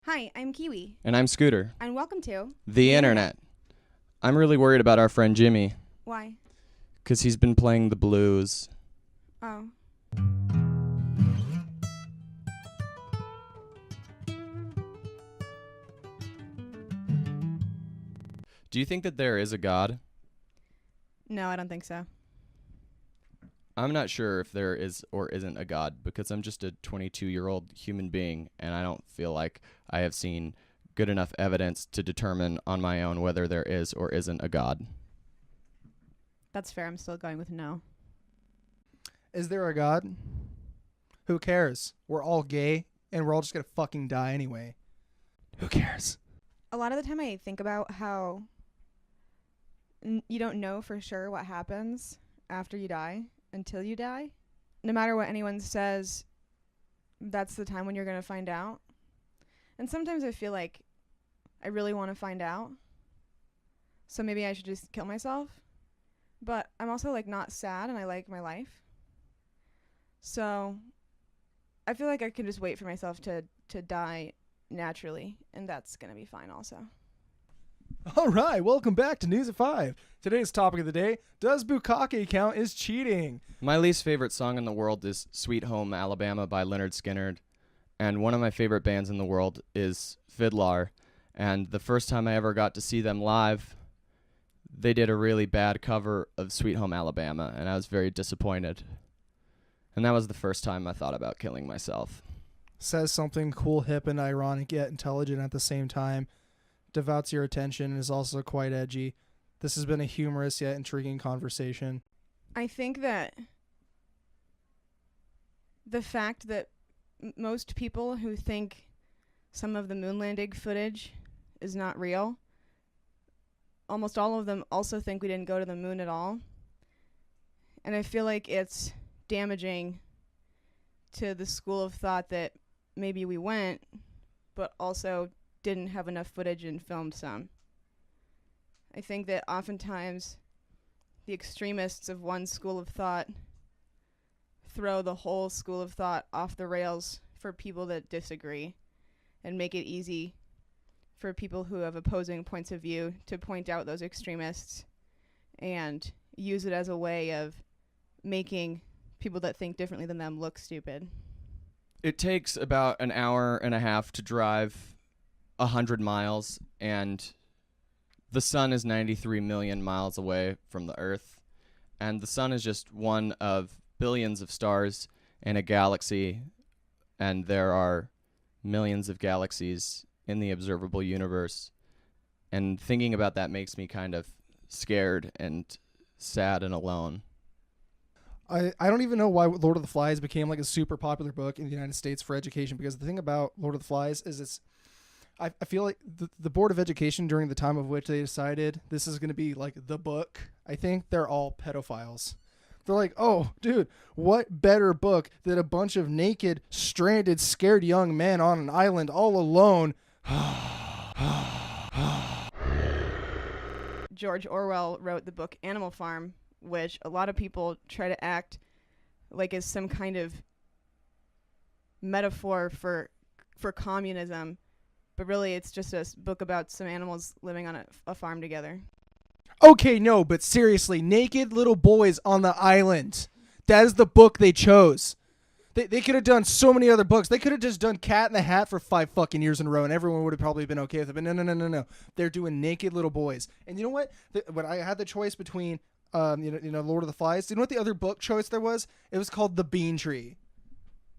Hi, I'm Kiwi, And I'm Scooter. and welcome to The Internet. I'm really worried about our friend Jimmy, Why? 'cause he's been playing the blues. Oh. Do you think that there is a God? No, I don't think so. I'm not sure if there is or isn't a God, because I'm just a 22-year-old human being, and I don't feel like I have seen good enough evidence to determine on my own whether there is or isn't a God. That's fair. I'm still going with no. Is there a God? Who cares? We're all gay, and we're all just gonna fucking die anyway. Who cares? A lot of the time I think about how you don't know for sure what happens after you die until you die. No matter what anyone says, that's the time when you're going to find out. And sometimes I feel like I really want to find out. So maybe I should just kill myself. But I'm also like not sad and I like my life. So I feel like I can just wait for myself to die naturally, and that's going to be fine also. All right, welcome back to News at 5. Today's topic of the day, does bukkake count as cheating? My least favorite song in the world is Sweet Home Alabama by Lynyrd Skynyrd, and one of my favorite bands in the world is Fiddlar, and the first time I ever got to see them live, they did a really bad cover of Sweet Home Alabama, and I was very disappointed. And that was the first time I thought about killing myself. Says something cool, hip, and ironic, yet intelligent at the same time. Devotes your attention and is also quite edgy. This has been a humorous yet intriguing conversation. I think that the fact that most people who think some of the moon landing footage is not real, almost all of them also think we didn't go to the moon at all. And I feel like it's damaging to the school of thought that maybe we went, but also didn't have enough footage and filmed some. I think that oftentimes the extremists of one school of thought throw the whole school of thought off the rails for people that disagree and make it easy for people who have opposing points of view to point out those extremists and use it as a way of making people that think differently than them look stupid. It takes about an hour and a half to drive 100 miles, and the sun is 93 million miles away from the Earth, and the sun is just one of billions of stars in a galaxy, and there are millions of galaxies in the observable universe, and thinking about that makes me kind of scared and sad and alone. I don't even know why Lord of the Flies became like a super popular book in the United States for education, because the thing about Lord of the Flies is I feel like the Board of Education, during the time of which they decided this is going to be like the book, I think they're all pedophiles. They're like, oh, dude, what better book than a bunch of naked, stranded, scared young men on an island all alone? George Orwell wrote the book Animal Farm, which a lot of people try to act like is some kind of metaphor for communism, but really it's just a book about some animals living on a farm together. Okay, no, but seriously, naked little boys on the island. That is the book they chose. They could have done so many other books. They could have just done Cat in the Hat for 5 fucking years in a row, and everyone would have probably been okay with it. But no. They're doing naked little boys. And you know what? When I had the choice between Lord of the Flies, do you know what the other book choice there was? It was called The Bean Tree.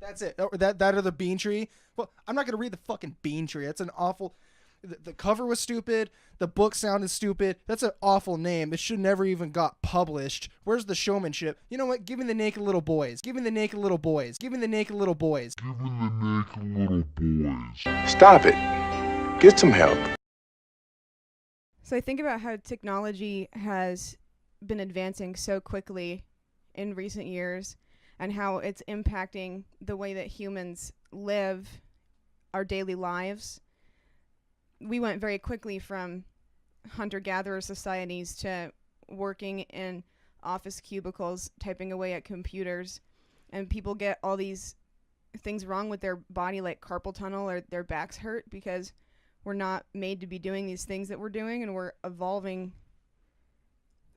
That's it. That or The Bean Tree. Well, I'm not gonna read the fucking Bean Tree. That's an awful. The cover was stupid. The book sounded stupid. That's an awful name. It should never even got published. Where's the showmanship? You know what? Give me the naked little boys. Give me the naked little boys. Give me the naked little boys. Give me the naked little boys. Stop it. Get some help. So I think about how technology has been advancing so quickly in recent years and how it's impacting the way that humans live our daily lives. We went very quickly from hunter-gatherer societies to working in office cubicles, typing away at computers, and people get all these things wrong with their body, like carpal tunnel, or their backs hurt because we're not made to be doing these things that we're doing, and we're evolving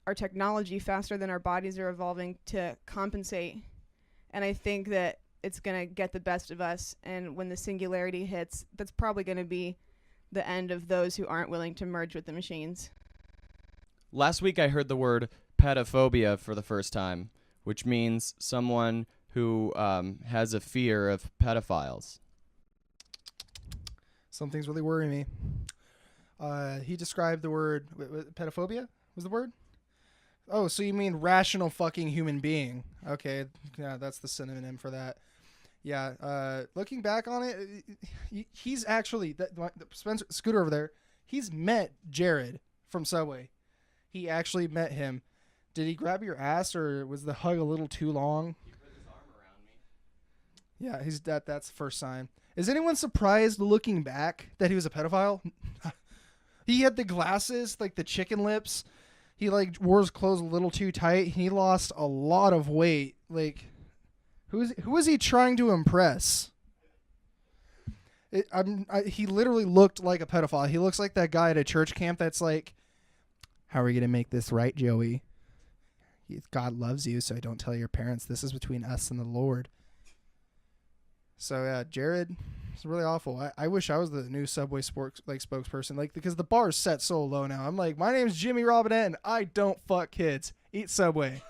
our technology faster than our bodies are evolving to compensate. And I think that it's going to get the best of us, and when the singularity hits, that's probably going to be the end of those who aren't willing to merge with the machines. Last week I heard the word pedophobia for the first time, which means someone who has a fear of pedophiles. Some things really worry me. He described the word pedophobia was the word. Oh, so you mean rational fucking human being? Okay, yeah, that's the synonym for that. Yeah. Looking back on it, he's actually Spencer Scooter over there. He's met Jared from Subway. He actually met him. Did he grab your ass, or was the hug a little too long? He put his arm around me. Yeah, that's the first sign. Is anyone surprised looking back that he was a pedophile? He had the glasses, like the chicken lips. He like wore his clothes a little too tight. He lost a lot of weight. Like, who is he trying to impress? He literally looked like a pedophile. He looks like that guy at a church camp that's like, "How are we gonna make this right, Joey? God loves you, so don't tell your parents. This is between us and the Lord." So yeah, Jared, it's really awful. I wish I was the new Subway spokesperson, because the bar is set so low now. I'm like, my name's Jimmy Robinette, and I don't fuck kids. Eat Subway.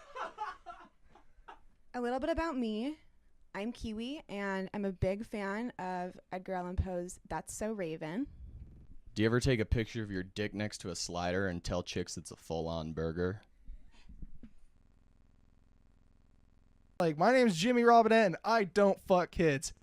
A little bit about me. I'm Kiwi, and I'm a big fan of Edgar Allan Poe's That's So Raven. Do you ever take a picture of your dick next to a slider and tell chicks it's a full-on burger? Like, my name's Jimmy Robinette, and I don't fuck kids.